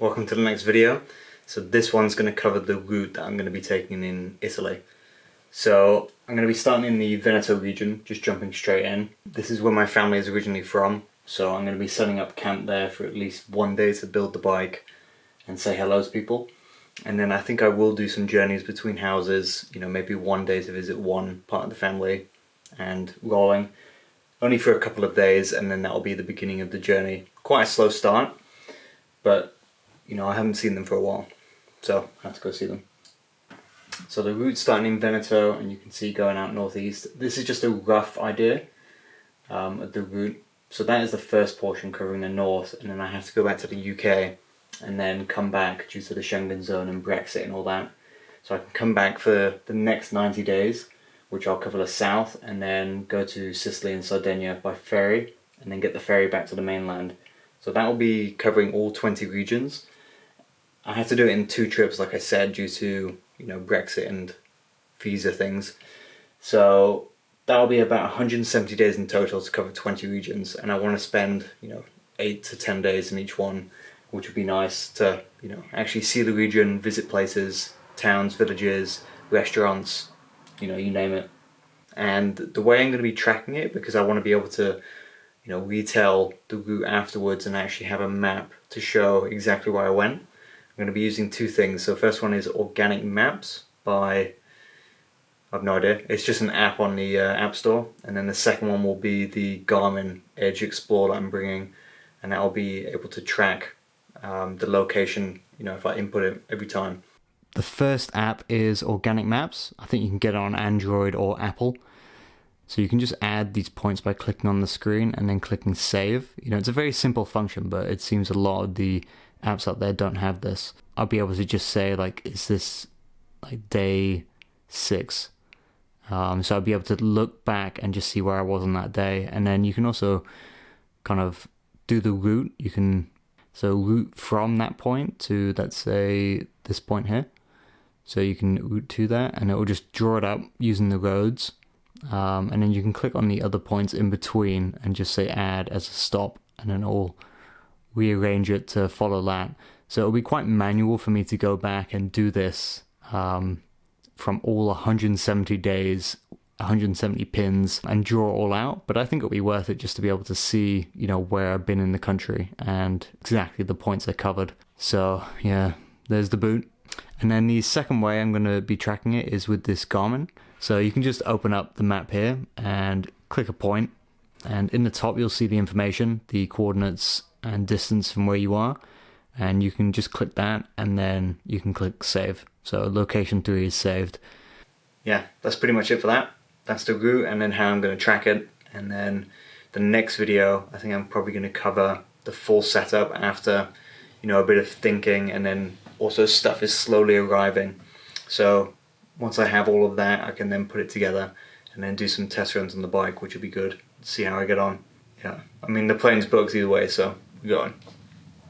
welcome to the next video. So this one's going to cover the route that I'm going to be taking in Italy. So I'm going to be starting in the Veneto region, just jumping straight in. This is where my family is originally from, so I'm going to be setting up camp there for at least one day to build the bike and say hello to people. And then I think I will do some journeys between houses, you know, maybe one day to visit one part of the family and rolling. Only for a couple of days, and then that'll be the beginning of the journey. Quite a slow start, but you know, I haven't seen them for a while, so I have to go see them. So the route's starting in Veneto, and you can see going out northeast. This is just a rough idea of the route. So that is the first portion covering the north, and then I have to go back to the UK and then come back due to the Schengen zone and Brexit and all that. So I can come back for the next 90 days, which I'll cover the south, and then go to Sicily and Sardinia by ferry, and then get the ferry back to the mainland. So that will be covering all 20 regions. I have to do it in 2 trips, like I said, due to, you know, Brexit and visa things. So that'll be about 170 days in total to cover 20 regions, and I want to spend, you know, 8 to 10 days in each one, which would be nice to, you know, actually see the region, visit places, towns, villages, restaurants, you know, you name it. And the way I'm going to be tracking it, because I want to be able to, you know, retell the route afterwards and actually have a map to show exactly where I went, I'm going to be using 2 things. So first one is Organic Maps by, I've no idea, it's just an app on the App Store. And then the second one will be the Garmin Edge Explorer that I'm bringing, and that will be able to track the location, you know, if I input it every time. The first app is Organic Maps. I think you can get it on Android or Apple. So you can just add these points by clicking on the screen and then clicking save. You know, it's a very simple function, but it seems a lot of the apps out there don't have this. I'll be able to just say, like, is this like day 6? So I'll be able to look back and just see where I was on that day. And then you can also kind of do the route. You can route from that point to, let's say, this point here. So you can route to that, and it will just draw it up using the roads. And then you can click on the other points in between and just say add as a stop, and then it will rearrange it to follow that. So it'll be quite manual for me to go back and do this from all 170 days, 170 pins, and draw it all out. But I think it'll be worth it just to be able to see, you know, where I've been in the country and exactly the points I covered. So yeah, there's the boot. And then the second way I'm going to be tracking it is with this Garmin. So you can just open up the map here and click a point, and in the top you'll see the information, the coordinates and distance from where you are, and you can just click that, and then you can click save. So location 3 is saved. Yeah, that's pretty much it for that. That's the route and then how I'm going to track it. And then the next video, I think I'm probably going to cover the full setup after, you know, a bit of thinking, and then also stuff is slowly arriving. So once I have all of that, I can then put it together and then do some test runs on the bike, which would be good. See how I get on. Yeah, I mean, the plane's booked either way, so we're going.